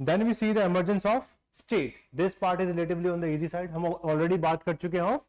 Then we see the emergence of state. This part is relatively on the easy side. हम already बात कर चुके हैं of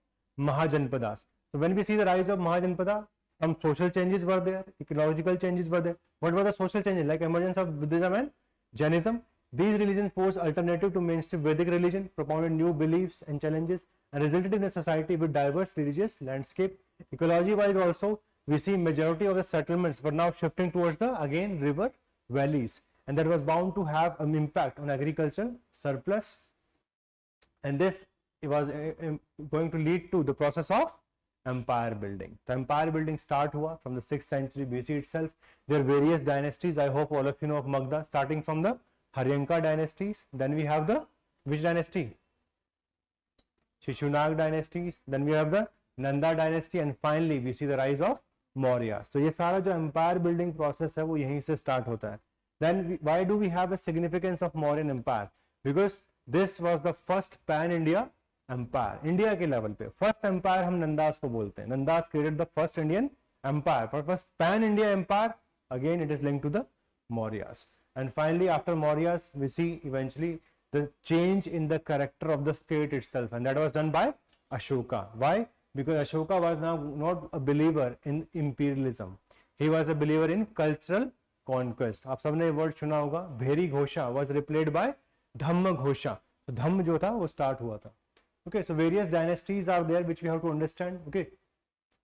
Mahajanpadas. So when we see the rise of Mahajanpada, some social changes were there, ecological changes were there. What were the social changes? Like emergence of Buddhism and Jainism. These religions posed alternative to mainstream Vedic religion, propounded new beliefs and challenges, and resulted in a society with diverse religious landscape. Ecology-wise also, we see majority of the settlements were now shifting towards the again river valleys, and that was bound to have an impact on agricultural surplus, and this was going to lead to the process of empire building. The empire building start hua from the 6th century BC itself. There are various dynasties. I hope all of you know of Magadha, starting from the Haryanka dynasties. Then we have the which dynasty? Shishunag dynasties. Then we have the Nanda dynasty, and finally we see the rise of Maurya. So ये सारा जो empire building process है वो यहीं से start होता है. Then why do we have a significance of Mauryan Empire? Because this was the first pan India empire. India के level पे first empire हम नंदास को बोलते हैं. Nandas created the first Indian empire, but first pan India empire, again it is linked to the Mauryas. And finally after Mauryas we see eventually the change in the character of the state itself, and that was done by Ashoka. Why? Because Ashoka was now not a believer in imperialism. He was a believer in cultural conquest. आप सबने word सुना होगा, भेरी घोषा was replaced by धम्म घोषा. तो धम्म जो था वो start हुआ था. Okay, so various dynasties are there which we have to understand. Okay,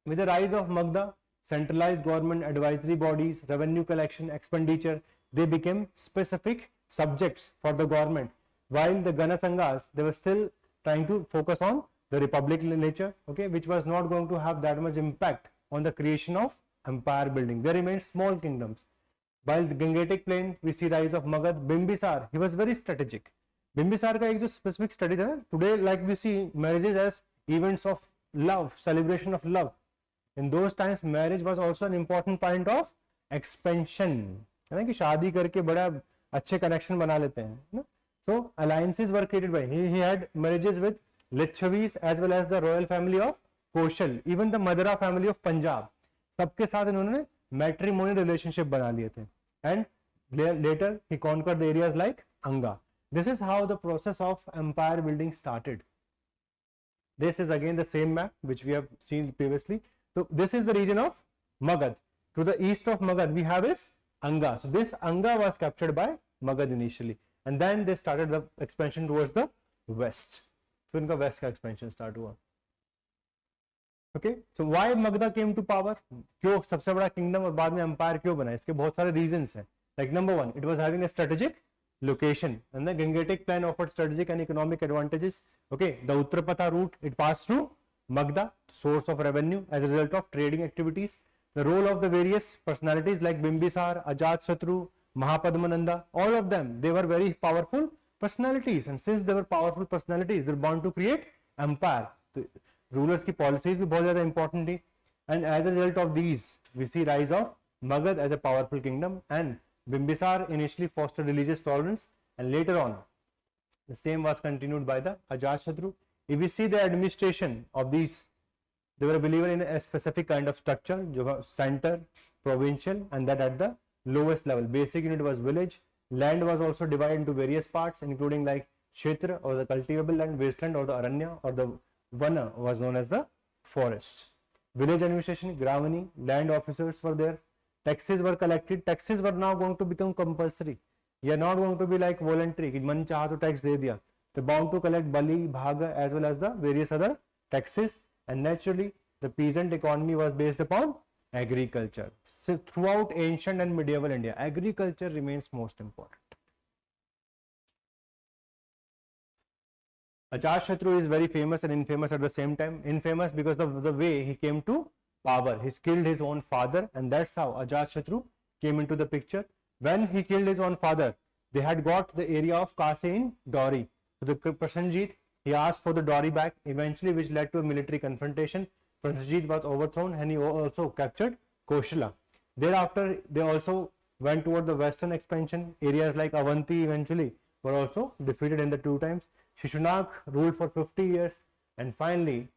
with the rise of Magadha, centralized government advisory bodies, revenue collection, expenditure, they became specific subjects for the government, while the Ganasangas, they were still trying to focus on the republican nature, okay, which was not going to have that much impact on the creation of empire building. There remained small kingdoms. While the Gangetic plain, we see rise of Magad. Bimbisar, he was very strategic. Bimbisar का एक जो specific study था, today like we see marriages as events of love, celebration of love. In those times, marriage was also an important point of expansion. है ना कि शादी करके बड़ा अच्छे connection बना लेते हैं ना. So alliances were created by he had marriages with Lichavis as well as the royal family of Koshal, even the Madara family of Punjab. सबके साथ इन्होंने matrimonial relationship बना लिए थे. And later he conquered the areas like Anga. This is how the process of empire building started. This is again the same map which we have seen previously. So this is the region of Magad. To the east of Magad we have is Anga. So this Anga was captured by Magad initially, and then they started the expansion towards the west. So इनका west का expansion start हुआ. Okay, so why Magadha came to power? क्यों सबसे बड़ा kingdom और बाद में empire क्यों बना? इसके बहुत सारे reasons हैं. Like number one, it was having a strategic location, and the Gangetic plan offered strategic and economic advantages. Okay, the Uttarapatha route, it passed through Magadha, source of revenue as a result of trading activities. The role of the various personalities like Bimbisar, Ajaatshatru, Mahapadmananda, all of them, they were very powerful personalities, and since they were powerful personalities, they were bound to create empire. So, rulers की policies भी बहुत ज़्यादा important थी, and as a result of these, we see rise of Magad as a powerful kingdom, and Bimbisar initially fostered religious tolerance, and later on the same was continued by the Ajaatshatru. If we see the administration of these, they were a believer in a specific kind of structure, center, provincial, and that at the lowest level. Basic unit was village. Land was also divided into various parts, including like Kshetra or the cultivable land, wasteland or the Aranya, or the Vana was known as the forest. Village administration, Gramani, land officers were there. Taxes were collected. Taxes were now going to become compulsory. You are not going to be like voluntary. कि मन चाहा तो tax दे दिया. They bound to collect bali, bhaga, as well as the various other taxes. And naturally, the peasant economy was based upon agriculture. So throughout ancient and medieval India, agriculture remains most important. Ajaatshatru is very famous and infamous at the same time. Infamous because of the way he came to power. He killed his own father, and that's how Ajaatshatru came into the picture. When he killed his own father, they had got the area of Kase in Dori. So the Prasenjit, he asked for the Dori back, eventually which led to a military confrontation. Prasenjit was overthrown, and he also captured Koshala. Thereafter, they also went toward the western expansion. Areas like Avanti eventually were also defeated in the two times. Shishunag ruled for 50 years, and finally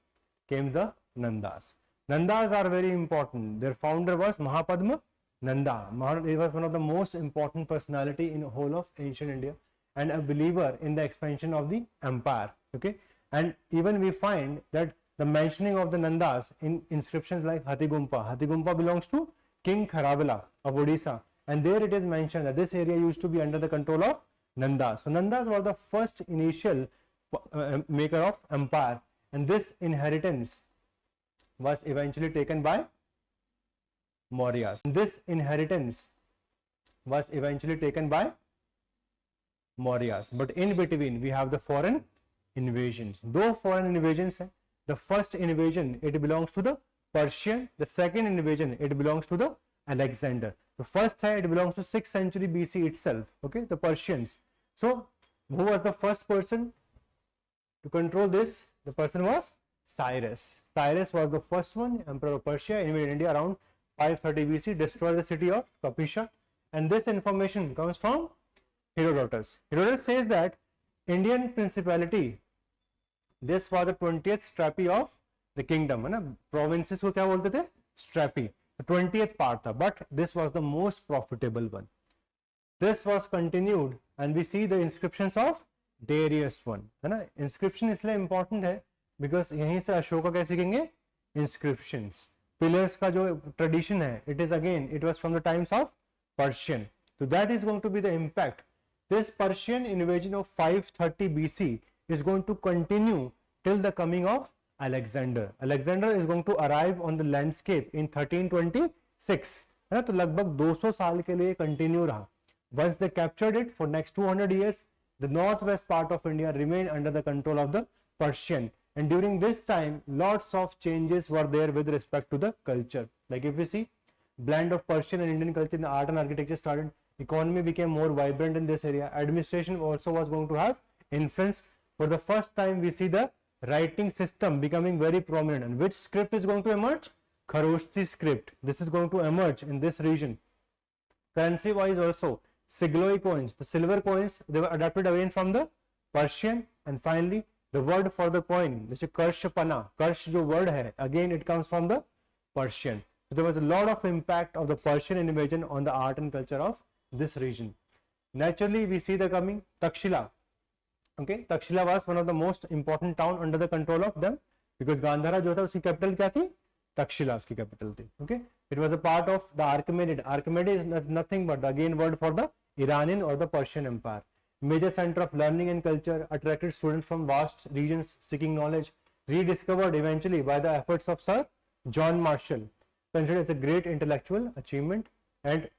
came the Nandas. Nandas are very important. Their founder was Mahapadma Nanda. He was one of the most important personality in the whole of ancient India, and a believer in the expansion of the empire. Okay, and even we find that the mentioning of the Nandas in inscriptions like Hathigumpa. Hathigumpa belongs to King Kharavela of Odisha, and there it is mentioned that this area used to be under the control of Nanda. So Nandas were the first initial maker of empire, and this inheritance was eventually taken by Mauryas. This inheritance was eventually taken by Mauryas, but in between we have the foreign invasions. Though foreign invasions, the first invasion it belongs to the Persian, the second invasion it belongs to the Alexander. The first time it belongs to 6th century BC itself. Okay, the Persians. So who was the first person to control this? The person was Cyrus. Cyrus was the first one, emperor of Persia, invaded India around 530 BC, destroyed the city of Kapisha, and this information comes from Herodotus. Herodotus says that Indian principality, this was the 20th strapi of the kingdom, है ना, provinces को क्या बोलते थे? Strapi. The 20th part था, but this was the most profitable one. This was continued, and we see the inscriptions of Darius I, है ना. Inscription इसलिए important है because यहीं से अशोका कैसे सीखेंगे? Inscriptions. Pillars का जो tradition है, it was from the times of Persian. So that is going to be the impact. This Persian invasion of 530 BC is going to continue till the coming of Alexander. Alexander is going to arrive on the landscape in 1326, है ना. तो लगभग 200 साल के लिए continue रहा. Once they captured it, for next 200 years, the northwest part of India remained under the control of the Persian. And during this time, lots of changes were there with respect to the culture. Like if we see, blend of Persian and Indian culture in the art and architecture started. Economy became more vibrant in this area. Administration also was going to have influence. For the first time, we see the writing system becoming very prominent. And which script is going to emerge? Kharoshthi script. This is going to emerge in this region. Currency wise also, Sigloi coins, the silver coins, they were adapted again from the Persian. And finally, the word for the coin, this is Karshapana. Karsh jo word hai, again it comes from the Persian. So there was a lot of impact of the Persian invasion on the art and culture of this region. Naturally, we see the coming Takshila. Okay, Takshila was one of the most important town under the control of them, because Gandhara जो था उसकी capital क्या थी? Takshila उसकी capital थी. Okay, it was a part of the Achaemenid. Achaemenid is nothing but the again word for the Iranian or the Persian Empire. Major center of learning and culture, attracted students from vast regions seeking knowledge, rediscovered eventually by the efforts of Sir John Marshall. Considered as a great intellectual achievement, and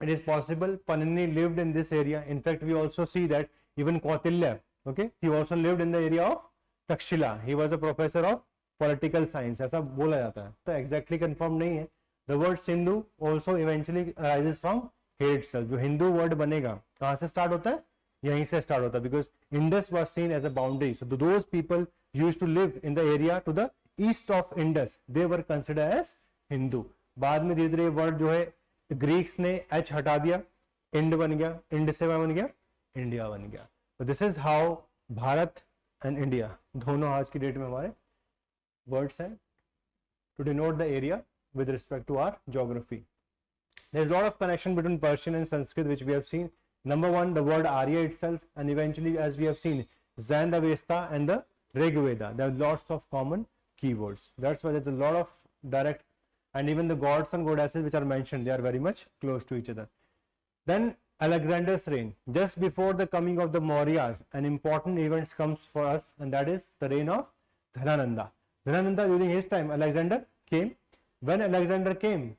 it is possible Panini lived in this area. In fact, we also see that even Kautilya, okay, he also lived in the area of Takshila. He was a professor of political science. ऐसा बोला जाता है, तो exactly confirm नहीं है. The word Sindhu also eventually arises from here itself. जो Hindu word बनेगा कहाँ से start होता है? यहीं से start होता है, because Indus was seen as a boundary. So those people used to live in the area to the east of Indus, they were considered as Hindu. बाद में धीरे धीरे वर्ड जो है ग्रीक्स ने एच हटा दिया, इंड बन गया, इंड से बन गया इंडिया बन गया. तो this is how Bharat and India दोनों आज की डेट में हमारे वर्ड्स हैं to denote the area with respect to our geography. There is a lot of connection between Persian and Sanskrit which we have seen. Number one, the word Arya itself, and eventually as we have seen Zand Avesta and the Rig Veda. There are lots of common keywords. That's why there's a lot of direct, and even the gods and goddesses which are mentioned, they are very much close to each other. Then Alexander's reign. Just before the coming of the Mauryas, an important event comes for us, and that is the reign of Dhanananda. Dhanananda, during his time, Alexander came. When Alexander came,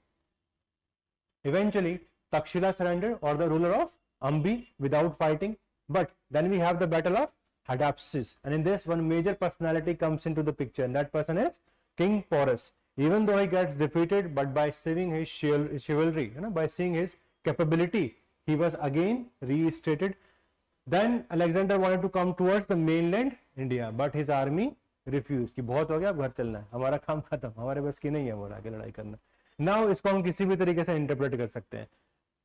eventually Takshila surrendered, or the ruler of Ambi, without fighting. But then we have the battle of Hydaspes, and in this one major personality comes into the picture, and that person is King Porus. Even though he gets defeated, but by saving his chivalry, by seeing his capability, he was again reinstated. Then Alexander wanted to come towards the mainland India, but his army refused. कि बहुत हो गया, अब घर चलना है, हमारा काम खत्म, हमारे बस की नहीं है और आगे लड़ाई करना. Now इसको हम किसी भी तरीके से इंटरप्रेट कर सकते हैं.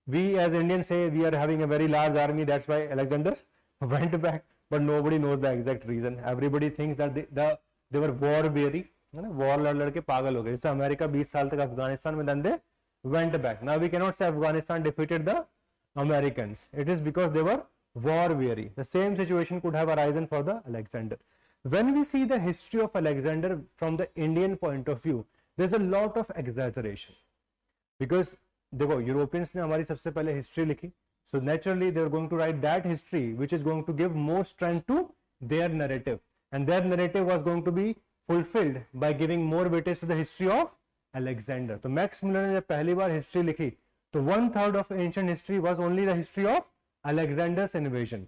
We as Indians say we are having a very large army, that's why Alexander went back, but nobody knows the exact reason. Everybody thinks that they were war weary, war लड़ के पागल हो गए. जैसे America 20 साल तक अफगानिस्तान में, then they went back. Now we cannot say Afghanistan defeated the Americans. It is because they were war weary. The same situation could have arisen for the Alexander. When we see the history of Alexander from the Indian point of view, there's a lot of exaggeration. Because देखो Europeans ने हमारी सबसे पहले history लिखी, so naturally they are going to write that history which is going to give more strength to their narrative, and their narrative was going to be fulfilled by giving more weightage to the history of Alexander. तो max Miller ने जब पहली बार history लिखी तो 1/3 of ancient history was only the history of Alexander's invasion.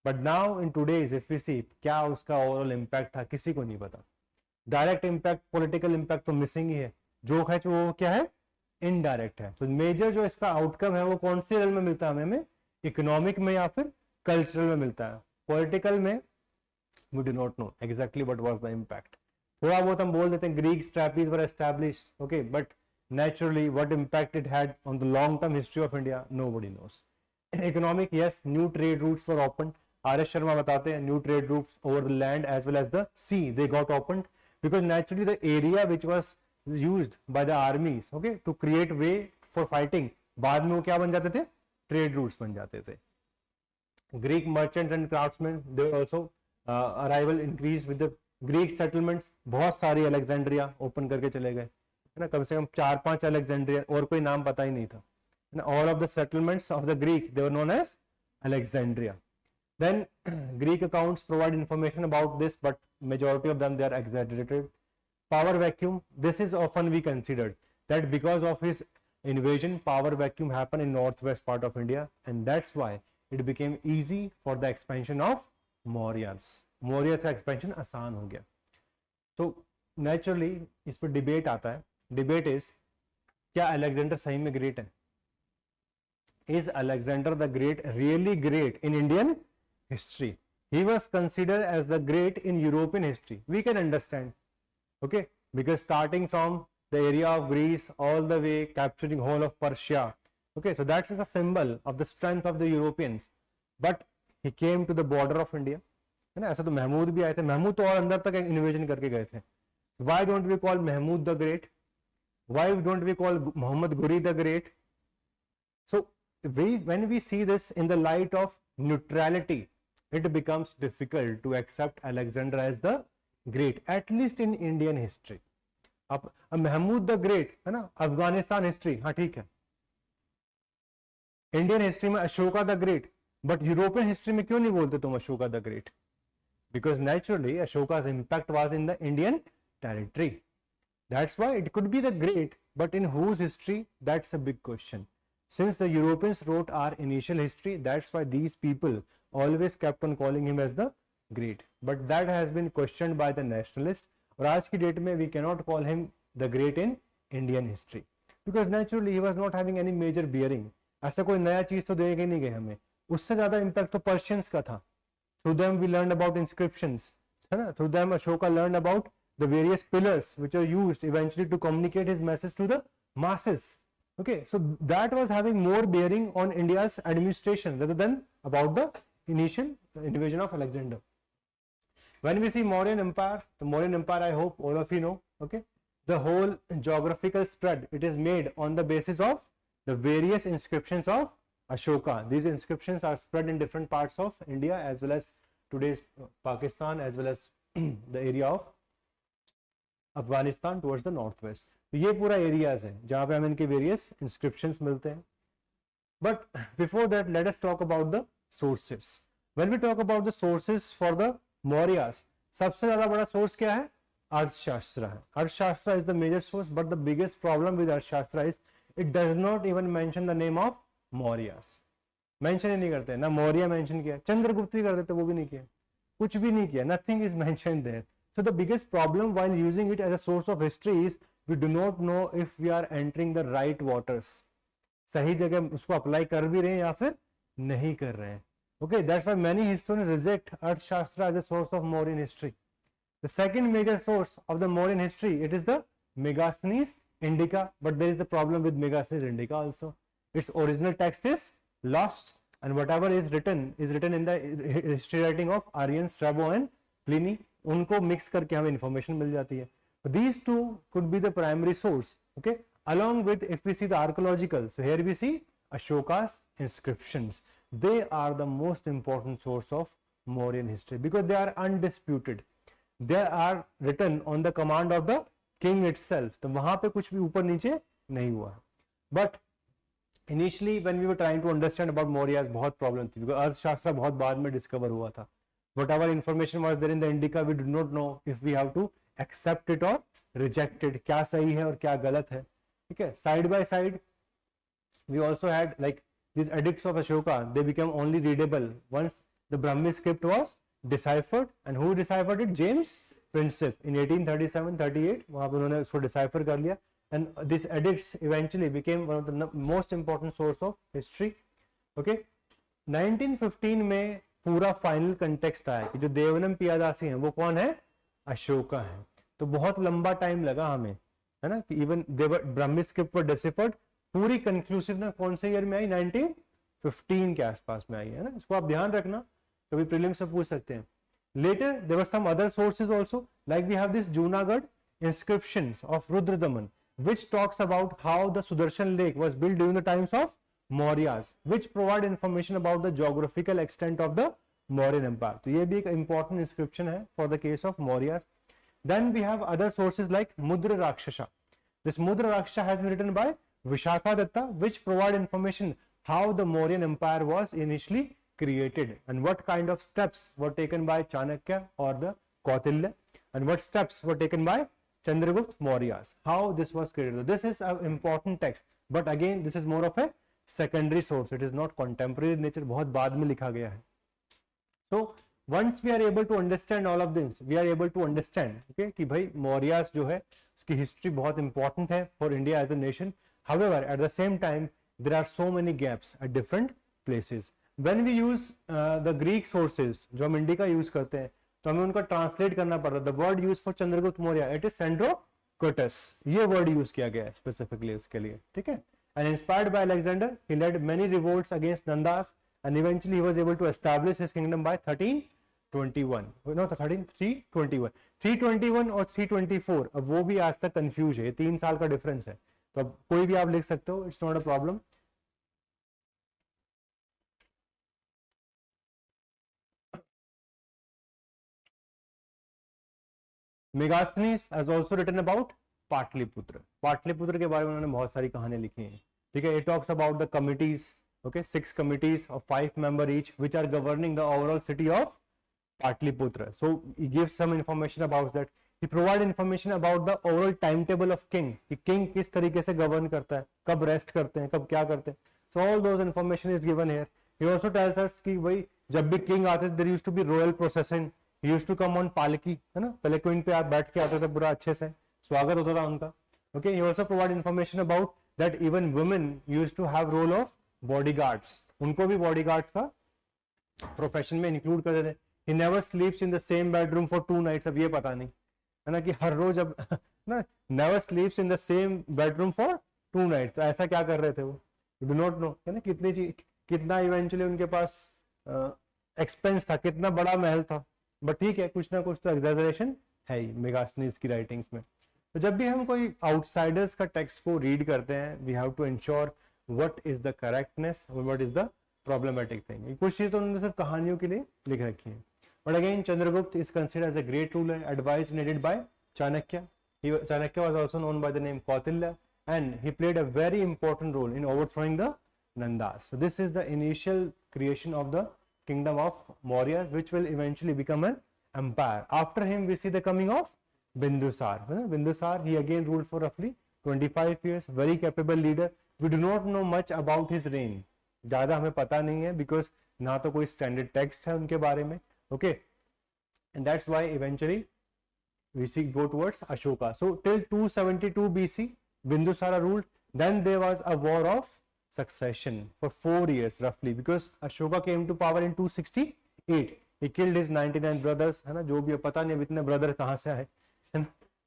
But now in today's if we see क्या उसका overall impact था किसी को नहीं पता. डायरेक्ट इम्पैक्ट, पॉलिटिकल इम्पैक्ट तो मिसिंग ही है. जो है वो क्या है, इनडायरेक्ट है. तो मेजर जो इसका आउटकम है वो कौन से लेवल में मिलता है हमें, इकोनॉमिक में या फिर कल्चरल में मिलता है. पॉलिटिकल में we do not know exactly what was the impact. थोड़ा बहुत हम बोल देते हैं Greek satrapies were established, okay, but naturally what impact it had on the long term history of India nobody knows. Economic, yes, new trade routes were opened. R.S. Sharma बताते हैं new trade routes over the land as well as the sea they got opened because naturally the area which was used by the armies, okay, to create way for fighting, बाद में वो क्या बन जाते थे, trade routes बन जाते थे. Greek merchants and craftsmen they also arrival increased with the Greek settlements. बहुत सारी Alexandria open करके चले गए है ना, कम से कम 4-5 Alexandria, और कोई नाम पता ही नहीं था. All of the settlements of the Greek they were known as Alexandria. Then Greek accounts provide information about this, but majority of them they are exaggerated. Power vacuum, this is often we considered that because of his invasion power vacuum happened in northwest part of India, and that's why it became easy for the expansion of Mauryas. Mauryas का expansion आसान हो गया. So naturally इस पर debate आता है. Debate is क्या Alexander सही में ग्रेट है? Is Alexander the Great really great in Indian history? He was considered as the great in European history. We can understand, okay, because starting from the area of Greece all the way capturing whole of Persia, okay, so that's a symbol of the strength of the Europeans. But he came to the border of India, है ना. ऐसा तो महमूद भी आए थे, महमूद तो और अंदर तक इन्वेजन करके गए थे. Why don't we call Mahmud the Great? Why don't we call Muhammad Ghuri the Great? So when we see this in the light of neutrality, it becomes difficult to accept Alexander as the great, at least in Indian history. अब Mahmood the great है ना, Afghanistan history हाँ ठीक है, Indian history में Ashoka the great, but European history में क्यों नहीं बोलते तुम Ashoka the great? Because naturally Ashoka's impact was in the Indian territory. That's why it could be the great, but in whose history, that's a big question. Since the Europeans wrote our initial history, that's why these people always kept on calling him as the great. But that has been questioned by the nationalists. और आज की date में we cannot call him the great in Indian history because naturally he was not having any major bearing. ऐसा कोई नया चीज तो देके नहीं गए हमें. उससे ज्यादा इम्पैक्ट तो पर्शियंस का था. Through them we learned about inscriptions, है ना. Through them Ashoka learned about the various pillars which are used eventually to communicate his message to the masses. Okay, so that was having more bearing on India's administration rather than about the initial invasion of Alexander. When we see Mauryan Empire, the Mauryan Empire, I hope all of you know, okay, the whole geographical spread, it is made on the basis of the various inscriptions of Ashoka. These inscriptions are spread in different parts of India as well as today's Pakistan as well as the area of Afghanistan towards the north west. तो ये पूरा areas है जहां पे हमें इनके various inscriptions मिलते हैं. But before that let us talk about the sources. When we talk about the sources for the Mauryas, सबसे ज्यादा बड़ा सोर्स क्या है? अर्थशास्त्र है. Arthashastra is the major source, but the biggest problem with Arthashastra is it does not even mention the name of Mauryas. Mention ही नहीं करते. ना मौर्य मेंशन किया, चंद्रगुप्त भी कर देते, वो भी नहीं किया, कुछ भी नहीं किया. Nothing is mentioned there. So the biggest problem while using it as a source of history is we do not know if we are entering the right waters. सही जगह उसको अप्लाई कर भी रहे हैं या फिर नहीं कर रहे हैं. Okay, that's why many historians reject Arthashastra as a source of Mauryan history. The second major source of the Mauryan history, it is the Megasthenes Indica, but there is a problem with Megasthenes Indica also. Its original text is lost, and whatever is written in the history writing of Arrian, Strabo and Pliny. उनको mix करके हमें information मिल जाती है. These two could be the primary source, okay, along with if we see the archaeological. So here we see Ashoka's inscriptions. They are the most important source of Mauryan history because they are undisputed. They are written on the command of the king itself. तो वहां पे कुछ भी ऊपर नीचे नहीं हुआ. But initially when we were trying to understand about Mauryas बहुत प्रॉब्लम थी because अर्थशास्त्र बहुत बाद में डिस्कवर हुआ था. Whatever information was there in the Indica, we did not know if we have to accept it or reject it. क्या सही है और क्या गलत है. ठीक है. Side by side we also had like these edicts of Ashoka. They became only readable once the Brahmi script was deciphered. And who deciphered it? James Prinsep in 1837-38. वहाँ पर उन्होंने उसको decipher कर लिया. And these edicts eventually became one of the most important source of history. Okay. 1915 में पूरा final context आया कि जो देवनम पियादासी हैं वो कौन है? अशोका है. तो बहुत लंबा टाइम लगा हमें, है ना, कि इवन देवर ब्राह्मी स्क्रिप्ट वर डिसिफर्ड. पूरी कंक्लूसिव ना कौन से ईयर में आई? 1915 के आसपास में आई है ना. इसको आप ध्यान रखना, कभी प्रीलिम्स से पूछ सकते हैं. Later there were some other sources also, like we have this Junagadh inscriptions of Rudradaman which talks about how the Sudarshan Lake was built during the times of Mauryas, which provide information about the geographical extent of the Mauryan Empire. तो ये भी एक important inscription है for the case of Mauryas. Then we have other sources like Mudra Rakshasa. This Mudra Rakshasa has been written by Vishaka Datta, which provide information how the Mauryan Empire was initially created and what kind of steps were taken by Chanakya or the Kautilya and what steps were taken by Chandragupta Mauryas, how this was created. This is an important text, but again this is more of a secondary source. It is not contemporary nature. बहुत बाद में लिखा गया है. So once we are able to understand all of this, we are able to understand, okay, कि भाई Mauryas जो है उसकी history बहुत important है for India as a nation. However, at the same time there are so many gaps at different places. When we use the Greek sources जो हम Indica use करते हैं तो हमें उनका ट्रांसलेट करना पड़ता है. The word use for Chandragupta Maurya it is Sandrocottus. ये वर्ड यूज किया गया है स्पेसिफिकली उसके लिए. ठीक है. And inspired by Alexander he led many revolts against Nandas and eventually he was able to establish his kingdom by 1321. No 321. 321 और 324 अब वो भी आज तक कंफ्यूज है. 3 साल का डिफरेंस है. तो अब कोई भी आप लिख सकते हो, it's not a problem. Megasthenes has also written about Pataliputra. Pataliputra के बारे में उन्होंने बहुत सारी कहानियां लिखी हैं. ठीक है. It talks about the committees. Okay. 6 committees of 5 member each which are governing the overall city of Pataliputra. So he gives some information about that. He provide information about the overall time table of king, कि king किस तरीके से govern करता है, कब rest करते हैं, कब क्या करते हैं. So all those information is given here. He also tells us कि भाई जब भी किंग आते थे there used to be royal procession. He used to come on पालकी, है ना, पहले क्वीन पे आप बैठ के आते थे, पूरा अच्छे से स्वागत होता था उनका. Okay, he also provide information about that even women used to have role of bodyguards. उनको भी bodyguards का प्रोफेशन में इंक्लूड करते थे. He never sleeps in the same bedroom for 2 nights. अब ये पता नहीं है ना कि हर रोज अब ना never sleeps in the same bedroom for 2 nights. तो ऐसा क्या कर रहे थे वो? You do not know, है ना, कितना इवेंचुअली उनके पास एक्सपेंस था, कितना बड़ा महल था. बट ठीक है, कुछ ना कुछ तो एग्जैजरेशन है ही मेगास्थनीज की राइटिंग्स में. तो जब भी हम कोई आउटसाइडर्स का टेक्स्ट को रीड करते हैं we have to ensure what is the correctness और what is the problematic thing. कुछ चीज तो उन्होंने सिर्फ कहानियों के लिए लिख रखी है. But again Chandragupta is considered as a great ruler, advised and aided by Chanakya. Chanakya was also known by the name Kautilya and he played a very important role in overthrowing the Nandas. So this is the initial creation of the kingdom of Maurya, which will eventually become an empire. After him we see the coming of Bindusar. Bindusar, he again ruled for roughly 25 years, very capable leader. We do not know much about his reign. ज़्यादा हमें पता नहीं है because ना तो कोई standard text है उनके बारे में. Okay, and that's why eventually we see go towards Ashoka. So till 272 BC, Bindusara ruled. Then there was a war of succession for 4 years roughly because Ashoka came to power in 268. He killed his 99 brothers. है ना, जो भी पता नहीं अब इतने brother कहाँ से आए.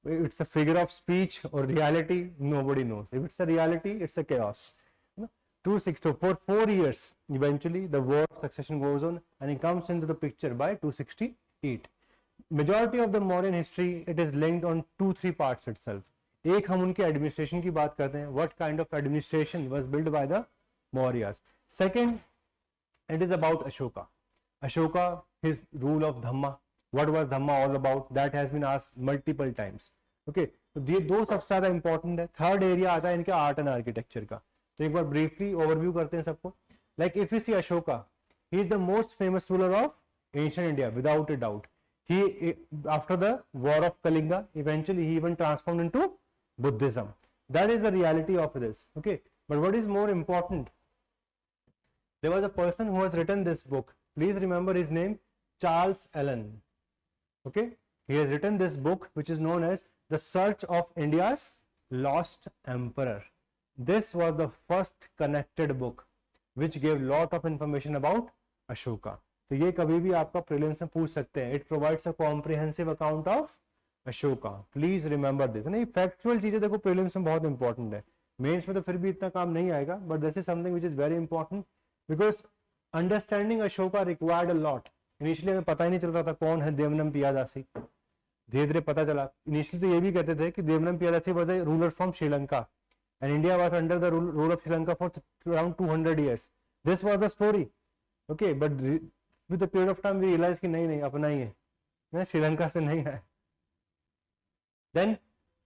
It's a figure of speech or reality, nobody knows. If it's a reality, it's a chaos. 264 for 4 years. Eventually, the war of succession goes on, and he comes into the picture by 268. Majority of the Mauryan history, it is linked on 2-3 parts itself. एक हम उनके administration की बात करते हैं. What kind of administration was built by the Mauryas. Second, it is about Ashoka. Ashoka, his rule of Dhamma. What was Dhamma all about? That has been asked multiple times. Okay, तो ये दो सबसे ज्यादा important है. Third area आता है इनका art and architecture का. तो एक बार ब्रीफली ओवरव्यू करते हैं सबको. Like if you see Ashoka, he is the most famous ruler of ancient India without a doubt. He, after the war of Kalinga, eventually he even transformed into Buddhism. That is the reality of this. Okay, but what is more important, there was a person who has written this book. Please remember his name, Charles Allen. Okay, he has written this book which is known as The Search of India's Lost Emperor. This was the first connected book which gave lot of information about Ashoka. तो ये कभी भी आपका prelims में पूछ सकते हैं. It provides a comprehensive account of Ashoka. Please remember this. नहीं, फैक्चुअल चीजें देखो प्रीलिम्स में बहुत इंपॉर्टेंट है. मेंस में तो फिर भी इतना काम नहीं आएगा, but this is something which is very important because understanding Ashoka required a lot. Initially हमें पता ही नहीं चल रहा था कौन है देवनम पियादासी. धीरे धीरे पता चला. इनिशियली तो ये भी कहते थे कि Devanam Piyadasi was a ruler from Sri Lanka and India was under the rule of Sri Lanka for around 200 years. This was the story. Okay, but with the period of time we realized कि नहीं अपना ही है, श्रीलंका से नहीं है. Then,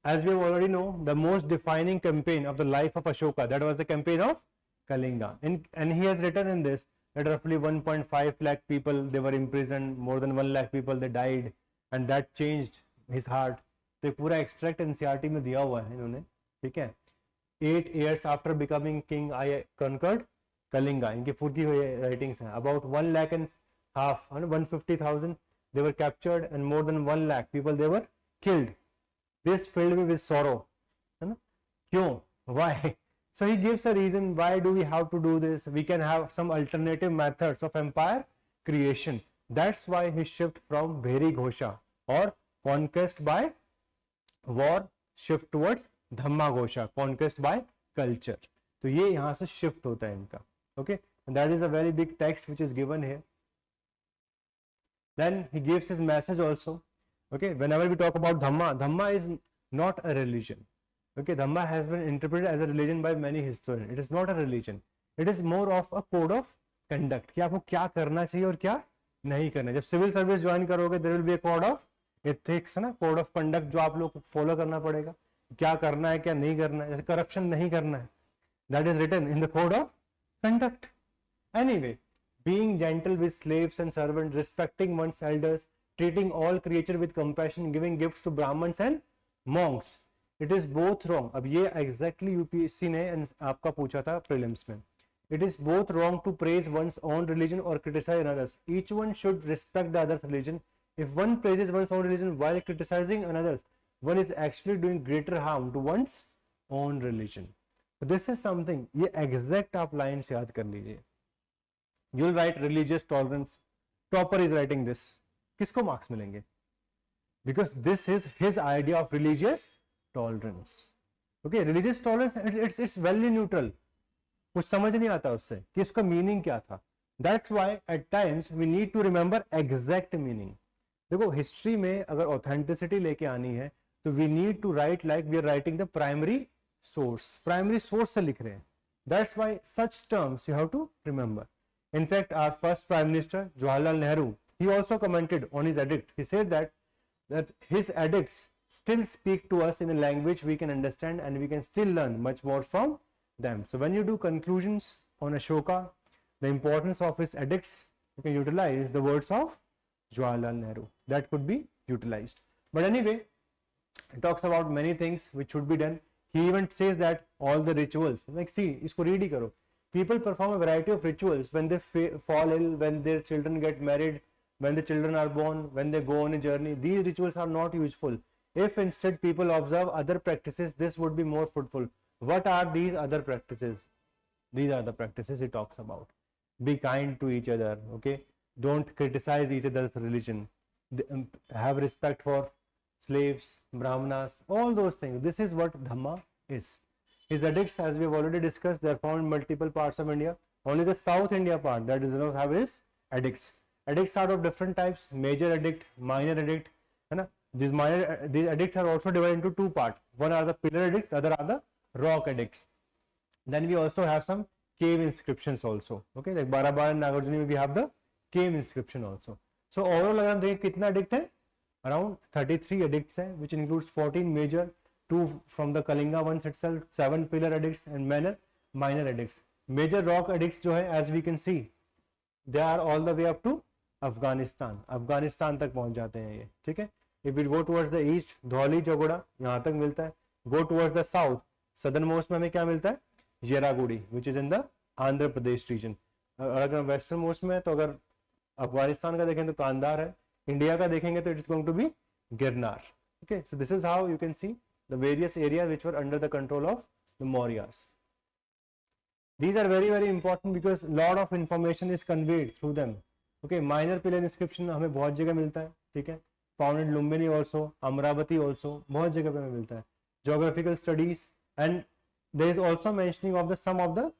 as we already know, the most defining campaign of the life of Ashoka, that was the campaign of Kalinga. And he has written in this that roughly 1.5 lakh people they were imprisoned, more than 1 lakh people they died, and that changed his heart. तो एक पूरा extract NCERT में दिया हुआ है इन्होंने. ठीक है. 8 years after becoming king, I conquered Kalinga. इनकी पूरी हुई राइटिंग्स हैं. About 1 lakh and half, 150,000 they were captured and more than 1 lakh people they were killed. This filled me with sorrow. है ना? क्यों? Why? So he gives a reason why do we have to do this. We can have some alternative methods of empire creation. That's why he shift from Bheri Ghosha or conquest by war shift towards dhamma ghosha, conquest by culture. तो ये यहां से shift होता है इनका. Okay, that is a very big text which is given here. Then he gives his message also. Okay, whenever we talk about Dhamma, dhamma is not a religion. Okay, dhamma has been interpreted as a religion by many historian. It is not a religion, it is more of a code of conduct कि आपको क्या करना चाहिए और क्या नहीं करना. जब सिविल सर्विस ज्वाइन करोगे there will be a code of ethics, ना, कोड ऑफ कंडक्ट जो आप लोग को फॉलो करना पड़ेगा. क्या करना है क्या नहीं करना है. जैसे करप्शन नहीं करना है, that is written in the code of conduct. Anyway, being gentle with slaves and servant, respecting one's elders, treating all creature with compassion, giving gifts to Brahmins and monks. It is both wrong. अब ये exactly UPSC ने आपका पूछा था prelims में. It is both wrong to praise one's own religion or criticise others. Each one should respect the others religion. If one praises one's own religion while criticising others, one is actually doing greater harm to one's own religion. So this is something, ये exact आप line से याद कर लीजिए. You'll write religious tolerance. Topper is writing this. किसको marks मिलेंगे? Because this is his idea of religious tolerance. Okay, religious tolerance it's very neutral. कुछ समझ नहीं आता उससे कि इसका meaning क्या था. That's why at times we need to remember exact meaning. देखो हिस्ट्री में अगर ऑथेंटिसिटी लेके आनी है तो we need to write like we are writing the primary source. Primary source से लिख रहे हैं. That's why such terms you have to remember. In fact our first prime minister Jawaharlal Nehru, he also commented on his edict. He said that his edicts still speak to us in a language we can understand and we can still learn much more from them. So when you do conclusions on Ashoka, the importance of his edicts, you can utilize the words of Jawaharlal Nehru. That could be utilized. But anyway, it talks about many things which should be done. He even says that all the rituals, like see, isko read hi karo. People perform a variety of rituals when they fall ill, when their children get married, when the children are born, when they go on a journey. These rituals are not useful. If instead people observe other practices, this would be more fruitful. What are these other practices? These are the practices he talks about. Be kind to each other, okay? Don't criticize each other's religion. Have respect for slaves, brahmanas, all those things. This is what Dhamma is. His edicts, as we have already discussed, they are found in multiple parts of India. Only the South India part that does not have his edicts. Edicts are of different types: major edict, minor edict. These edicts are also divided into two parts. One are the pillar edicts, the other are the rock edicts. Then we also have some cave inscriptions also. Okay, like Barabar and Nagarjuni we have the cave inscription also. So overall अगर हम देखें कितना edict है, around 33 edicts है, which includes 14 major, 2 from the Kalinga once itself, 7 pillar edicts and minor edicts. Major rock edicts जो है, as we can see, they are all the way up to Afghanistan तक पहुंच जाते हैं ये, ठीक है. If we go towards the east, Dhauli चौगुड़ा यहाँ तक मिलता है. Go towards the south, southern most में हमें क्या मिलता है, येरागुड़ी, which is in the Andhra Pradesh region. अगर वेस्टर्न मोस्ट में, तो अगर अफगानिस्तान का देखें तो कांधार है, इंडिया का देखेंगे तो it is going to be Girnar. Okay, so this is how you can see the various areas which were under the control of the Mauryas. These are very very important because lot of information is conveyed through them. Okay, minor pillar inscription हमें बहुत जगह मिलता है, ठीक है. Found in Lumbini also, Amravati also, बहुत जगह पे हमें मिलता है. Geographical studies, and there is also mentioning of the some of the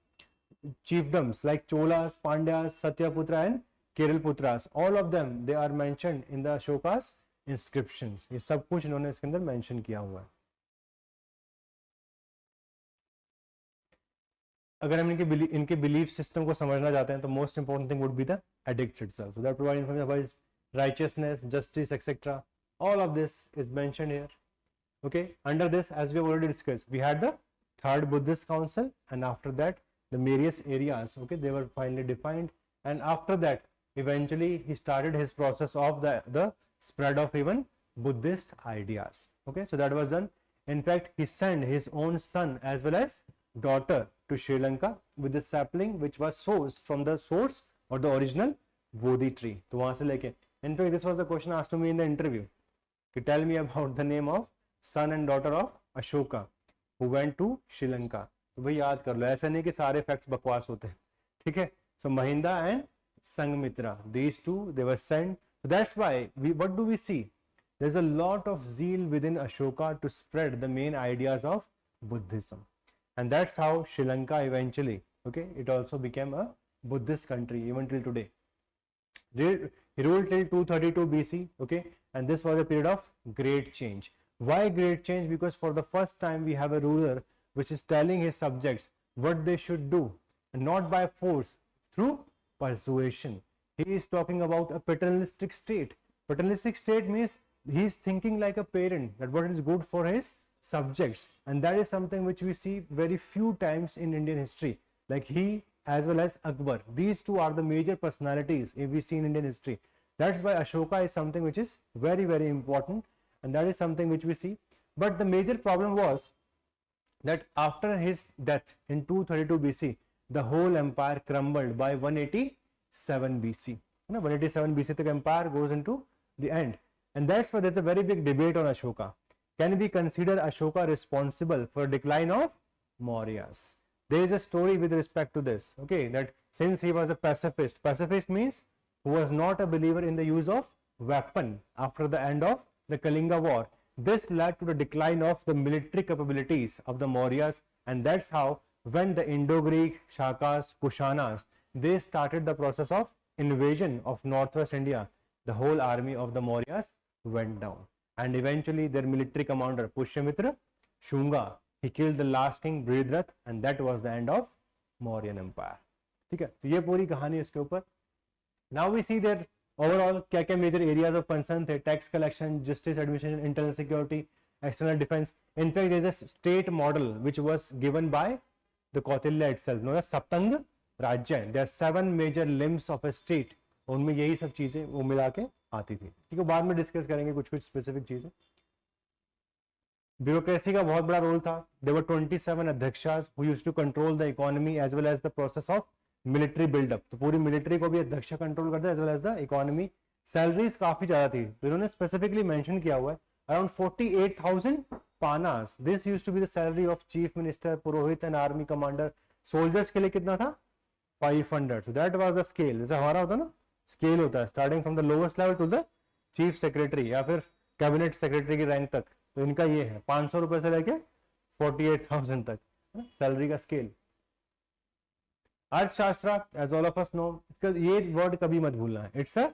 chiefdoms like Cholas, Pandyas, Satyaputra and Keralputras. All of them they are mentioned in the Ashoka's inscriptions. ये सब कुछ इन्होंने इसके अंदर mention किया हुआ है. अगर हम इनके belief system को समझना चाहते हैं तो most important thing would be the edicts itself. So that provide information about righteousness, justice, etc. All of this is mentioned here. Okay, under this, as we have already discussed, we had the third Buddhist council, and after that the various areas, okay, they were finally defined, and after that eventually he started his process of the spread of even Buddhist ideas. Okay, so that was done. In fact, he sent his own son as well as daughter to Sri Lanka with the sapling which was sourced from the source or the original Bodhi tree. तो वहां से लेके, in fact this was the question asked to me in the interview, tell me about the name of son and daughter of Ashoka who went to Sri Lanka. तो भाई याद कर लो, ऐसा नहीं कि सारे फैक्ट्स बकवास होते हैं, ठीक है. So Mahinda and Sanghmitra, these two, they were sent. So that's why what do we see? There's a lot of zeal within Ashoka to spread the main ideas of Buddhism, and that's how Sri Lanka eventually, okay, it also became a Buddhist country even till today. He ruled till 232 BC, okay, and this was a period of great change. Why great change? Because for the first time we have a ruler which is telling his subjects what they should do, and not by force, through persuasion. He is talking about a paternalistic state. Paternalistic state means he is thinking like a parent, that what is good for his subjects, and that is something which we see very few times in Indian history. Like he as well as Akbar, these two are the major personalities if we see in Indian history. That's why Ashoka is something which is very very important, and that is something which we see. But the major problem was that after his death in 232 BC, the whole empire crumbled by 187 BC. 187 BC the empire goes into the end, and that's why there's a very big debate on Ashoka. Can we consider Ashoka responsible for decline of Mauryas? There is a story with respect to this, okay, that since he was a pacifist, pacifist means who was not a believer in the use of weapon after the end of the Kalinga war, this led to the decline of the military capabilities of the Mauryas, and that's how when the Indo-Greek, Shakas, Kushanas, they started the process of invasion of northwest India, the whole army of the Mauryas went down, and eventually their military commander Pushyamitra Shunga, he killed the last king Bridrat, and that was the end of Mauryan empire. ठीक है, तो ये पूरी कहानी इसके ऊपर. Now we see that overall क्या क्या major areas of concern थे, tax collection, justice administration, internal security, external defense. In fact, there is a state model which was given by the Kautilya itself, known as Saptang Rajya. There are 7 major limbs of a state. उनमें यही सब चीजें वो मिला के आती थी. ठीक है, बाद में डिस्कस करेंगे कुछ कुछ स्पेसिफिक चीजें. ब्यूरोक्रेसी का बहुत बड़ा रोल था. There were 27 अध्यक्षास who used to control the economy as well as the process of military build-up. तो पूरी मिलिट्री को भी अध्यक्ष कंट्रोल करता है as well as the economy. Salaries काफी ज्यादा थी, तो इन्होंने स्पेसिफिकली मेंशन किया हुआ है around 48,000 panas. This used to be the salary of chief minister, Purohit and army commander. Soldiers के लिए कितना था? 500. So that was the scale. जैसे हमारा होता है ना, स्केल होता है starting from the lowest level to the chief secretary या फिर कैबिनेट सेक्रेटरी की रैंक तक. तो इनका ये है 500 रुपए से लेके 48,000 तक सैलरी का scale. Arthashastra, as all of us know, ये वर्ड कभी मत भूलना है, it's a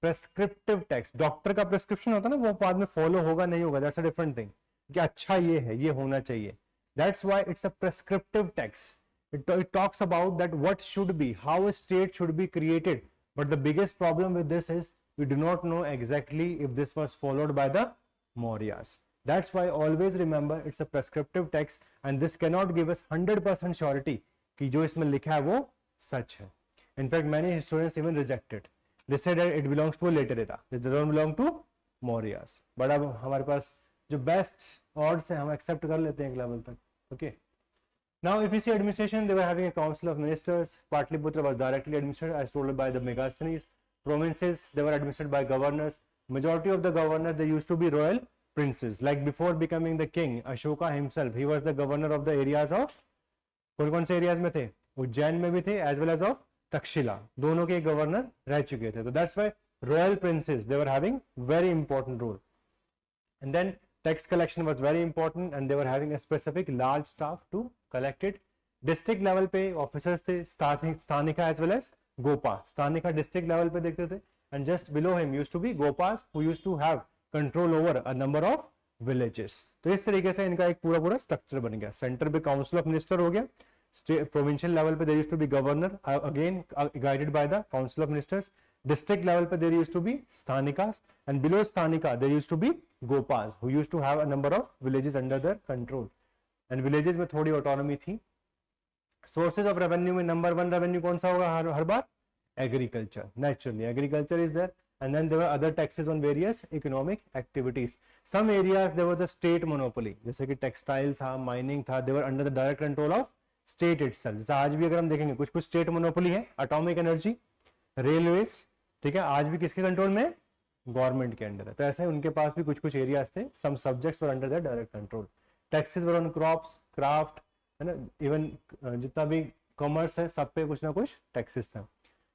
prescriptive text. Doctor का प्रेस्क्रिप्शन होता है ना, वो बाद में फॉलो होगा नहीं होगा, दैट्स अ डिफरेंट थिंग. कि अच्छा ये है, ये होना चाहिए. That's why it's a prescriptive text. it talks about that what should be, how a state should be created. But the biggest problem with this is we do not know exactly if this was followed by the Mauryas. That's why always remember it's a prescriptive text and this cannot give us 100% surety कि जो इसमें लिखा है वो सच है. In fact, many historians even reject it. They say that it belongs to a later era. It doesn't belong to Mauryas. But अब हमारे पास जो best odds है हम accept कर लेते हैं एक level तक. Okay. Now, if you see administration, they were having a council of ministers. Patliputra was directly administered as told by the Megasthenes. Provinces, they were administered by governors. Majority of the governors, they used to be royal princes. Like before becoming the king, Ashoka himself, he was the governor of the areas of, कौन से areas में थे? उज्जैन में भी थे, as well as of Takshila. दोनों के governor रह चुके थे. So that's why royal princes, they were having very important role. And then tax collection was very important and they were having a specific large staff to collect it. District level पे officers थे, Sthanika as well as Gopa. Sthanika district level पे देखते थे and just below him used to be Gopas who used to have control over a number of villages. तो इस तरीके से इनका एक पूरा स्ट्रक्चर बन गया. सेंटर पे काउंसिल ऑफ मिनिस्टर हो गया. प्रोविंशियल लेवल पे there used to be governor again guided by the council of ministers. District level पे there used to be Sthanikas and below Sthanika there used to be Gopas who used to have a number of villages under their control and villages में थोड़ी autonomy थी. Sources of revenue में number 1 revenue कौन सा होगा हर बार? Agriculture. Naturally agriculture is there and then there were other taxes on various economic activities. Some areas there was the state monopoly जैसे कि textile था, mining था, they were under the direct control of state itself. जैसे आज भी अगर हम देखेंगे कुछ state monopoly है, atomic energy, railways, ठीक है, आज भी किसके कंट्रोल में? गवर्नमेंट के अंडर है. तो ऐसे उनके पास भी कुछ एरियाज थे. Some subjects were under their direct control. Taxes were on crops, craft, है ना, इवन जितना भी कॉमर्स है सब पे कुछ ना कुछ टैक्सेस था.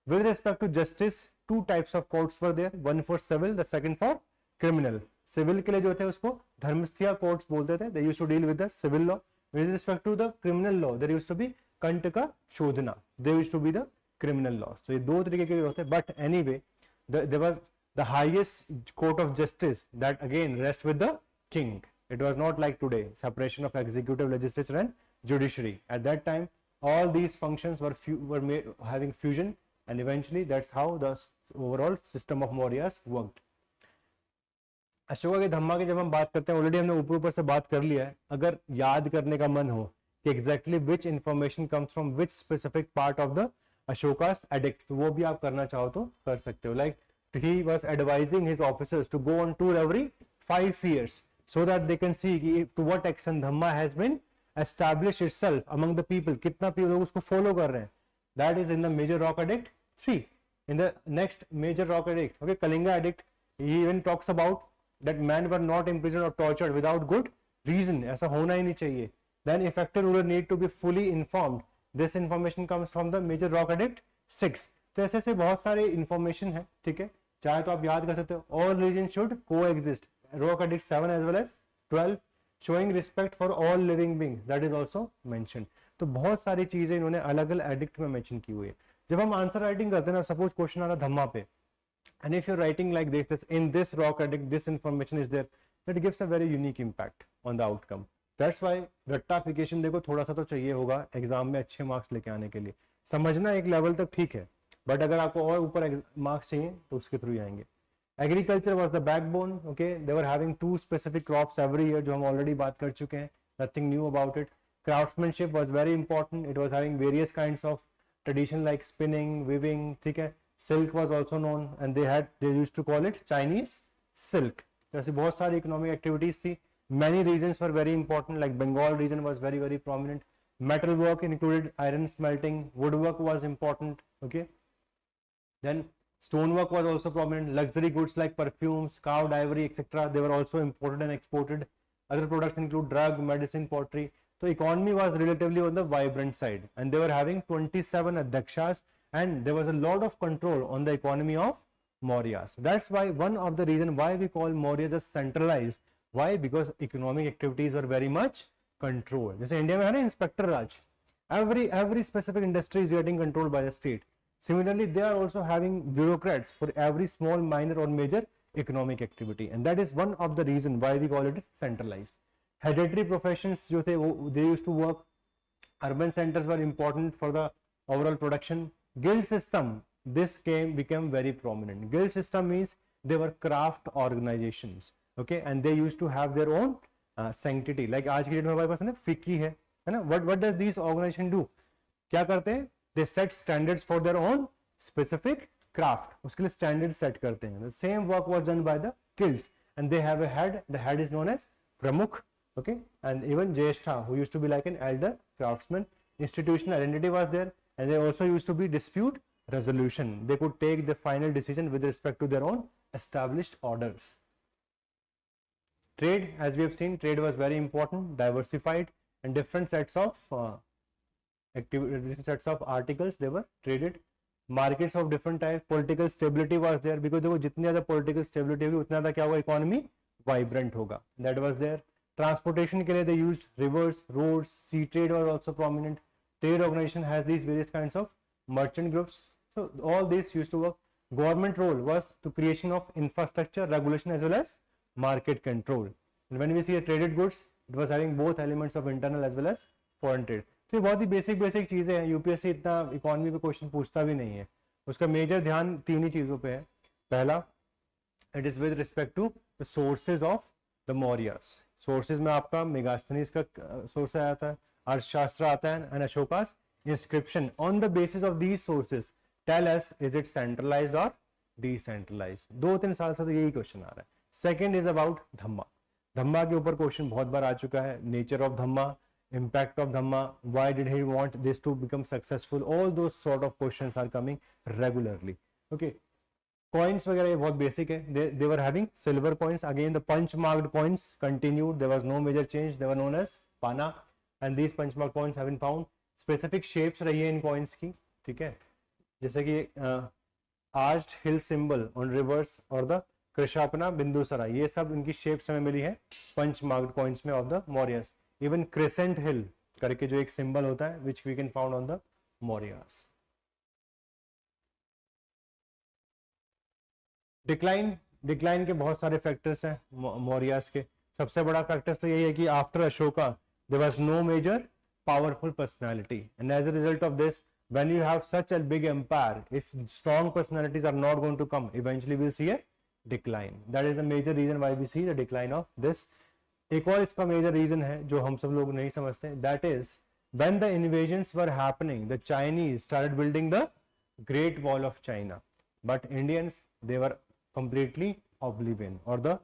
With respect to justice, two types of courts were there, one for civil, the second for criminal. Civil के लिए जो थे उसको धर्मस्थ्या कोर्ट्स बोलते थे. They used to deal with the civil law. With respect to the criminal law there used to be Kantaka Shodhana. They used to be the criminal laws. So ये दो तरीके के होते हैं. But anyway, there was the highest court of justice that again rests with the king. It was not like today, separation of executive, legislature and judiciary. At that time, all these functions were having fusion and eventually that's how the overall system of Mauryas worked. Ashoka के धम्मा की जब हम बात करते हैं, already हमने ऊपर से बात कर लिया है. अगर याद करने का मन हो कि exactly which information comes from which specific part of the Ashoka's edict, तो वो भी आप करना चाहो तो कर सकते हो. Like he was advising his officers to go on tour every 5 years so that they can see to what extent Dhamma has been established itself among the people. कितना लोग उसको follow कर रहे हैं. That is in the Major Rock Edict 3. In the next Major Rock Edict, okay, Kalinga Edict, he even talks about that men were not imprisoned or tortured without good reason. ऐसा होना ही नहीं चाहिए. Then effective ruler need to be fully informed. This information comes from the Major Rock Edict 6. तो ऐसे से बहुत सारे information है, ठीक है, चाहे तो आप याद कर सकते हो. All religions should coexist. Rock Edict 7 as well as 12, showing respect for all living beings. That is also mentioned. तो बहुत सारी चीजें इन्होंने अलग अलग एडिक्ट में मेंशन की हुई है. जब हम आंसर राइटिंग करते हैं ना, सपोज क्वेश्चन आ रहा धम्मा पे, and if you're writing like this in this rock edict this information is there, that gives a very unique impact on the outcome. That's why रट्टाफिकेशन देखो थोड़ा सा तो चाहिए होगा एग्जाम में अच्छे मार्क्स लेके आने के लिए. समझना एक लेवल तक ठीक है, बट अगर आपको और ऊपर मार्क्स चाहिए तो उसके थ्रू ही आएंगे. Agriculture was the backbone. Okay, they were having 2 specific crops every year, जो हम ऑलरेडी बात कर चुके हैं. Nothing new about it. Craftsmanship was very important. It was having various kinds of tradition like spinning, weaving, ठीक है. Silk was also known and they used to call it Chinese silk. जैसे बहुत सारी economic activities थी. Many regions were very important, like Bengal region was very, very prominent. Metal work included iron smelting, woodwork was important, okay. Then stonework was also prominent. Luxury goods like perfumes, carved ivory, etc. They were also imported and exported. Other products include drug, medicine, pottery. So economy was relatively on the vibrant side, and they were having 27 adakshas, and there was a lot of control on the economy of Mauryas. That's why one of the reason why we call Mauryas as centralized. Why? Because economic activities were very much controlled. जैसे India में है ना inspector Raj, every specific industry is getting controlled by the state. Similarly, they are also having bureaucrats for every small, minor or major economic activity, and that is one of the reason why we call it centralized. Hereditary professions जो थे वो they used to work urban centers were important for the overall production. Guild system, this became very prominent. Guild system means they were craft organizations, okay, and they used to have their own sanctity. Like आज की date में हमारे पास ना FICCI है ना. What does these organization do? क्या करते हैं? They set standards for their own specific craft. उसके लिए standards set करते हैं. The same work was done by the guilds, and they have a head. The head is known as Pramukh, okay, and even Jyeshtha, who used to be like an elder craftsman. Institutional identity was there, and they also used to be dispute resolution. They could take the final decision with respect to their own established orders. Trade, as we have seen, trade was very important, diversified, and different sets of different sets of articles they were traded. Markets of different types. Political stability was there, because देखो जितनी ज़्यादा political stability होगी उतना ज़्यादा क्या होगा, economy vibrant होगा. That was there. Transportation के लिए they used rivers, roads. Sea trade was also prominent. Trade organization has these various kinds of merchant groups. So all this used to work. Government role was to creation of infrastructure, regulation, as well as market control. And when we see a traded goods, it was having both elements of internal as well as foreign trade. तो ये बहुत ही basic चीज़ें हैं. UPSC इतना economy पे question पूछता भी नहीं है. उसका मेजर ध्यान तीन ही चीज़ों पे है. पहला, it is with respect to the sources of the Mauryas. Sources में आपका मेगास्थनीज का सोर्स आता है, अर्थशास्त्र आता है, and Ashoka's inscription. On the basis of these sources tell us is it centralised or decentralised. 2-3 साल से तो यही क्वेश्चन आ रहा है. सेकेंड इज अबाउट धम्मा. धम्मा के ऊपर क्वेश्चन बहुत बार आ चुका है. Nature of Dhamma, impact of Dhamma, why did he want this to become successful, all those sort of questions are coming regularly. Okay, coins वगैरह ये बहुत basic है. They were having silver coins. Again the punch marked coins continued. There was no major change. They were known as pana, and these punch marked coins have been found. Specific shapes रही है इन coins की, ठीक है, जैसे कि arched hill symbol on rivers और the कृषापना Bindusara, ये सब इनकी shapes हमें मिली है punch marked coins में of the Mauryas. Even crescent hill करके जो एक सिंबल होता है which we can found on the Mauryas. Decline के बहुत सारे फैक्टर्स हैं मौर्यास के. सबसे बड़ा फैक्टर तो यही है कि after Ashoka there was no major powerful personality, and as a result of this when you have such a big empire, if strong personalities are not going to come, eventually we'll see a decline. That is the major reason why we see the decline of this. एक और इसका major reason है जो हम सब लोग नहीं समझते, that is when the invasions were happening the Chinese started building the great wall of China, but Indians they were completely oblivion, or the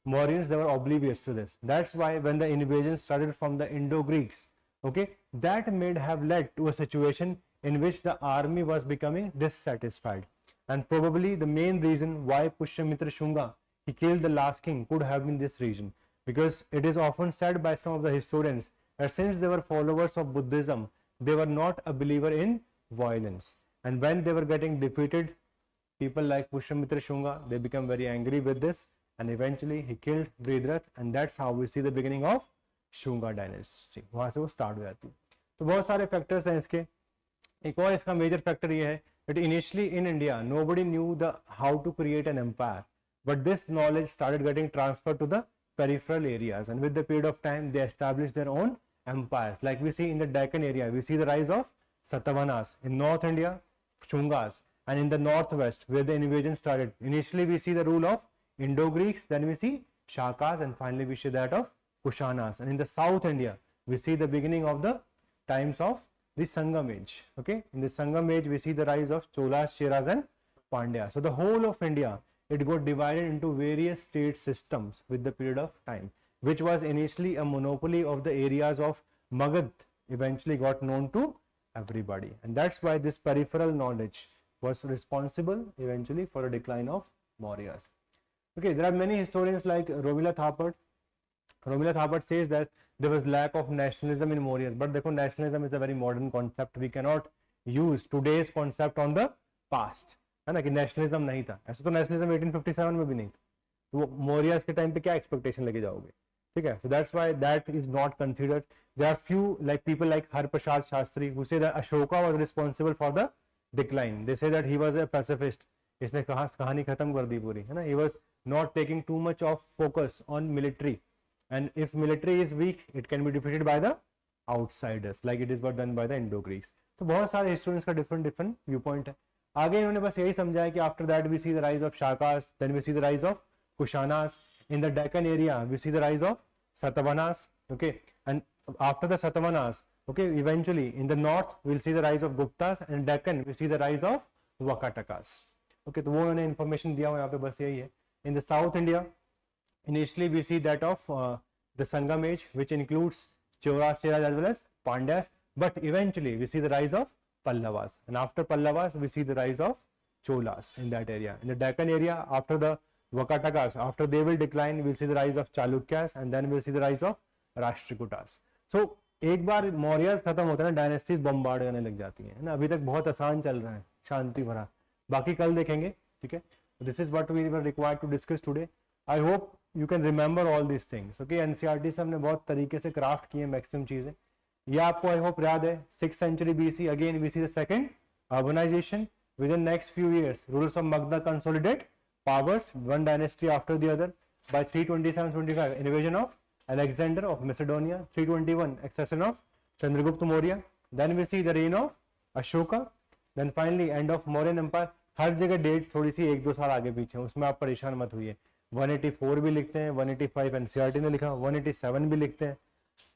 Mauryans they were oblivious to this. That's why when the invasion started from the Indo-Greeks, okay, that may have led to a situation in which the army was becoming dissatisfied, and probably the main reason why Pushyamitra Shunga he killed the last king could have been this reason. Because it is often said by some of the historians that since they were followers of Buddhism, they were not a believer in violence, and when they were getting defeated, people like Pushyamitra Shunga, they become very angry with this, and eventually he killed Vritrath, and that's how we see the beginning of Shunga dynasty. वहाँ से वो start हो जाती है. तो बहुत सारे factors हैं इसके. एक और इसका major factor ये है that initially in India nobody knew the how to create an empire, but this knowledge started getting transferred to the peripheral areas, and with the period of time they established their own empires. Like we see in the Deccan area, we see the rise of Satavahanas. In North India, Shungas, and in the northwest where the invasion started, initially we see the rule of Indo-Greeks, then we see Shakas, and finally we see that of Kushanas. And in the South India we see the beginning of the times of the Sangam age. Okay, in the Sangam age we see the rise of Cholas, Cheras, and Pandyas. So the whole of India, it got divided into various state systems with the period of time, which was initially a monopoly of the areas of Magad, eventually got known to everybody, and that's why this peripheral knowledge was responsible eventually for the decline of Mauryas. Okay, there are many historians like Romila Thapar. Romila Thapar says that there was lack of nationalism in Mauryas, but देखो nationalism is a very modern concept. We cannot use today's concept on the past, है ना, कि nationalism नहीं था. ऐसा तो nationalism 1857 में भी नहीं था, तो मौर्यास के टाइम पे क्या एक्सपेक्टेशन लेके जाओगे, ठीक है. So that's why that is not considered. There are few like people like Haraprasad Shastri who say that Ashoka was responsible for the decline. They say that he was a pacifist. इसने कहानी खत्म कर दी पूरी, है ना. He was not taking too much of focus on military, and if military is weak it can be defeated by the outsiders like it is what done by the Indo-Greeks. तो बहुत सारे हिस्टोरियंस का different view point है. आगे इन्होंने बस यही समझाया कि after that we see the rise of Shakas, then we see the rise of Kushanas. In the Deccan area we see the rise of Satavahanas, okay, and after the Satavahanas, okay, eventually in the north we'll see the rise of Guptas, and Deccan we see the rise of Vakatakas. Okay, तो वो उन्होंने information दिया हुआ यहाँ पे बस यही है. In the South India, initially we see that of the Sangam age, which includes Cholas, Cheras as well as Pandyas, but eventually we see the rise of Pallavas, and after Pallavas we see the rise of Cholas in that area. In the Deccan area, after the Vakatakas, after they will decline, we'll see the rise of Chalukyas, and then we'll see the rise of Rashtrakutas. So एक बार मौर्यस खत्म होता है ना, dynasties bombard करने लग जाती हैं ना. अभी तक बहुत आसान चल रहा है, शांति भरा. बाकी कल देखेंगे, ठीक है. This is what we were required to discuss today. I hope you can remember all this things. Okay, NCERT से हमने बहुत तरीके से क्राफ्ट किए मैक्सिमम चीजें. ये आपको आई होप याद है. 6th century BC again we see the second urbanization. Within next few years rulers of Magadha consolidate powers, one dynasty after the other. By 327-25, invasion of Alexander of Macedonia. 321, accession of Chandragupta Maurya. Then we see the reign of Ashoka. Then finally end of Mauryan Empire. हर जगह dates थोड़ी सी 1-2 साल आगे पीछे, उसमें आप परेशान मत हुई. 184 भी लिखते हैं, 185 एनसीईआरटी ने लिखा, 187 भी लिखते हैं.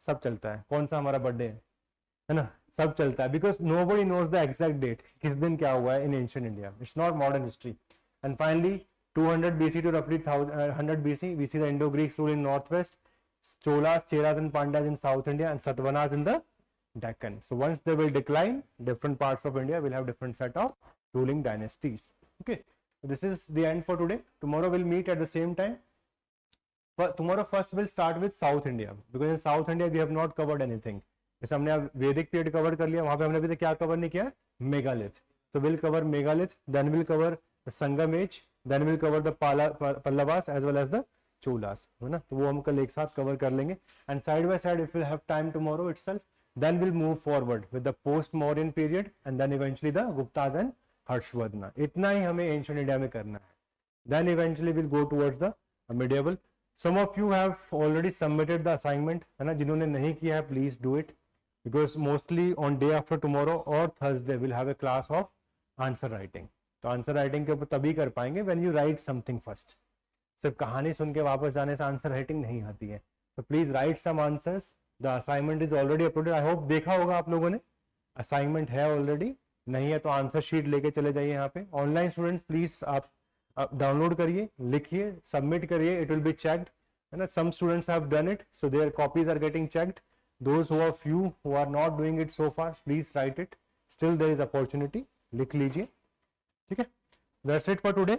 सब चलता है. कौन सा हमारा बर्थडे है ना, सब चलता है. Because nobody knows the exact date, किस दिन क्या हुआ है in ancient India. It's not modern history. And finally 200 BC to roughly 100 BC, we see the Indo-Greeks rule in northwest, Cholas, Cheras and Pandyas in South India, and Satavahanas in the Deccan. So once they will decline, different parts of India will have different set of ruling dynasties. Okay, so this is the end for today. Tomorrow we'll meet at the same time. But tomorrow first we'll start with South India, because in South India we have not covered anything. जैसे हमने अब वैदिक period cover कर लिया, वहां पे हमने अभी तक क्या कवर नहीं किया, मेगालिथ. तो will cover megalith, then will cover Sangam age, then we'll cover the Pallavas as well as the Cholas, है ना. तो वो हम कल एक साथ कवर कर लेंगे. And side by side, if we'll have time tomorrow itself, then we'll move forward with the post-Mauryan period and then eventually the Guptas and Harshvardhana. इतना ही हमें ancient India में करना है. Then eventually we'll go towards the medieval. Some of you have already submitted the assignment, है ना. जिन्होंने नहीं किया है, please do it, because mostly on day after tomorrow or Thursday we'll have a class of answer writing. तो answer writing के ऊपर तभी कर पाएंगे when you right something first. सिर्फ कहानी सुन के वापस जाने से आंसर राइटिंग नहीं आती है. तो please write some answers. The assignment is already uploaded. I hope देखा होगा आप लोगों ने. असाइनमेंट है ऑलरेडी, नहीं है तो आंसर शीट लेके चले जाइए यहाँ पे. ऑनलाइन स्टूडेंट्स प्लीज आप डाउनलोड करिए, लिखिए, सबमिट करिए. इट विल बी चेक्ड, है ना. Some students have done it, so their copies are getting checked. Those who are few who are not doing it so far, please write it. Still there is opportunity. लिख लीजिए, ठीक है. That's it for today.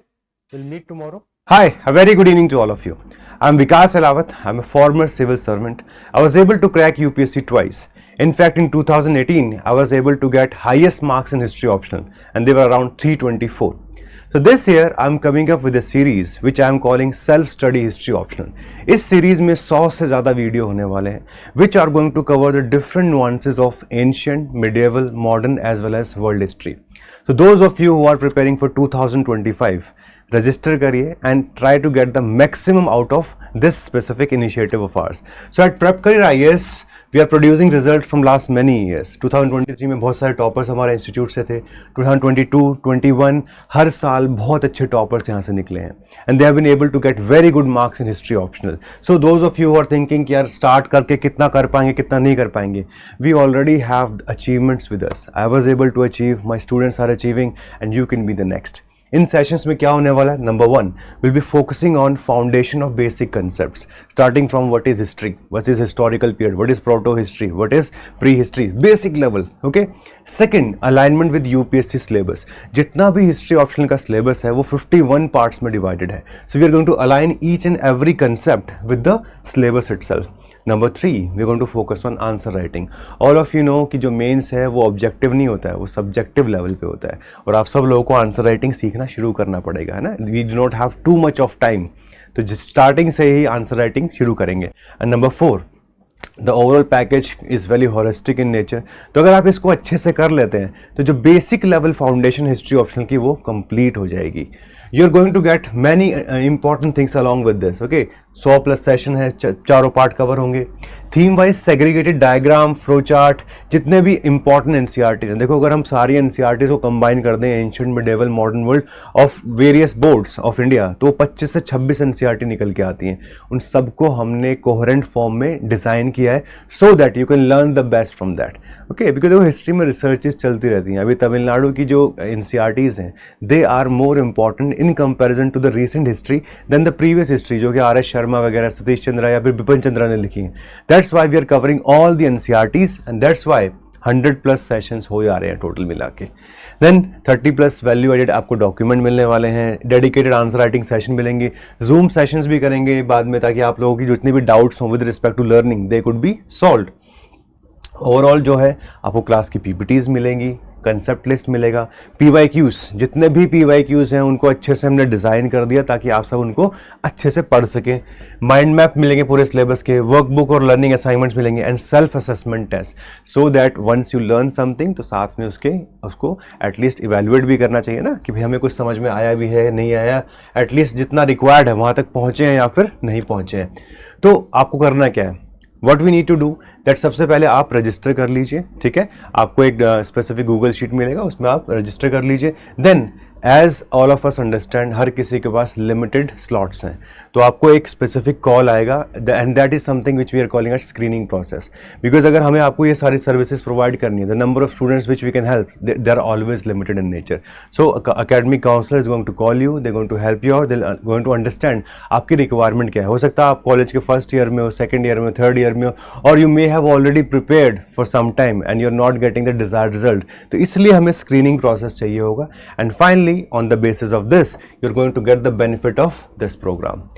We'll meet tomorrow. Hi, a very good evening to all of you. I'm Vikas Elawat. I'm a former civil servant. I was able to crack UPSC twice. In fact, in 2018, I was able to get highest marks in history optional, and they were around 324. So this year, I'm coming up with a series which I'm calling Self-Study History Optional. इस series में 100 से ज़्यादा video होने वाले हैं, which are going to cover the different nuances of ancient, medieval, modern as well as world history. So those of you who are preparing for 2025, register करिए and try to get the maximum out of this specific initiative of ours. So at Prep Career IAS, we are producing results from last many years. 2023 में बहुत सारे toppers हमारे institute से थे. 2022, 21 हर साल बहुत अच्छे टॉपर्स यहाँ से निकले हैं. And they have been able to get very good marks in history optional. So those of you are thinking कि यार स्टार्ट करके कितना कर पाएंगे, कितना नहीं कर पाएंगे, we already have achievements with us. I was able to achieve, my students are achieving, and you can be the next. In sessions में क्या होने वाला है? Number 1, will be focusing on foundation of basic concepts, starting from what is history, what is historical period, what is proto history, what is pre history, basic level. Okay. Second, alignment with UPSC syllabus. जितना भी history optional का syllabus है वो 51 parts में divided है. So we are going to align each and every concept with the syllabus itself. Number 3, we are going to focus on answer writing. All of you know कि जो mains है वो objective नहीं होता है, वो सब्जेक्टिव लेवल पे होता है, और आप सब लोगों को आंसर राइटिंग सीखना शुरू करना पड़ेगा, है ना. We do not have too much of time, तो जिस स्टार्टिंग से ही आंसर राइटिंग शुरू करेंगे. And number 4, the overall package is very holistic in nature. तो अगर आप इसको अच्छे से कर लेते हैं तो जो basic level foundation history optional की वो कंप्लीट हो जाएगी. You are going to get many important things along with this. Okay, 100+ session है, चारों पार्ट कवर होंगे। Theme wise segregated diagram, flow chart, जितने भी इंपॉर्टेंट एनसीईआरटी हैं, देखो अगर हम सारी एनसीईआरटी को कंबाइन कर दें ancient, medieval, modern world of various boards of India, तो 25 से 26 एनसीईआरटी निकल के आती हैं। उन सबको हमने कोहेरेंट फॉर्म में डिज़ाइन किया है so that you can learn the best from that. Okay, because देखो हिस्ट्री में रिसर्चेस चलती रहती हैं। अभी तमिलनाडु की जो एनसीईआरटीज़ हैं they are more important in comparison to the recent history than the previous history, जो कि आर.एस. शर्मा वगैरह, सतीश चंद्रा या फिर बिपिन चंद्रा ने लिखी हैं। That's why we are covering all the NCERTs and that's why 100+ sessions हो जा रहे हैं टोटल मिला के। देन 30+ वैल्यू एडेड आपको डॉक्यूमेंट मिलने वाले हैं, डेडिकेटेड आंसर राइटिंग सेशन मिलेंगे, जूम सेशंस भी करेंगे बाद में, ताकि आप लोगों की जितनी भी डाउट्स हों with respect to learning they could be solved. Overall जो है आपको क्लास की पीपीटीज मिलेंगी, कंसेप्ट लिस्ट मिलेगा, पीवाईक्यूज, जितने भी पीवाईक्यूज हैं उनको अच्छे से हमने डिज़ाइन कर दिया ताकि आप सब उनको अच्छे से पढ़ सकें। माइंड मैप मिलेंगे पूरे सिलेबस के, वर्कबुक और लर्निंग असाइनमेंट्स मिलेंगे and self assessment test, so that once you learn something तो साथ में उसको एटलीस्ट इवेल्युएट भी करना चाहिए ना कि भाई हमें कुछ समझ में आया भी है, नहीं आया, एटलीस्ट जितना रिक्वायर्ड है वहाँ तक पहुँचे हैं या फिर नहीं पहुँचे हैं। तो आपको करना क्या है, what we need to do that, सबसे पहले आप रजिस्टर कर लीजिए, ठीक है। आपको एक स्पेसिफिक गूगल शीट मिलेगा, उसमें आप रजिस्टर कर लीजिए। Then as all of us understand हर किसी के पास लिमिटेड स्लॉट्स हैं, तो आपको एक स्पेसिफिक कॉल आएगा and that is something which we are calling at screening process. Because अगर हमें आपको ये सारी सर्विसेज प्रोवाइड करनी है, the number of students which we can help they are always limited in nature. So academic counsellor is going to call you, they going to help you और दे going to understand आपकी requirement क्या है। हो सकता है आप college के first year में हो, सेकंड ईयर में हो, थर्ड ईयर में हो, और you may have already prepared for some time and you are not getting the desired result, तो इसलिए हमें स्क्रीनिंग प्रोसेस चाहिए होगा। And finally on the basis of this you're going to get the benefit of this program.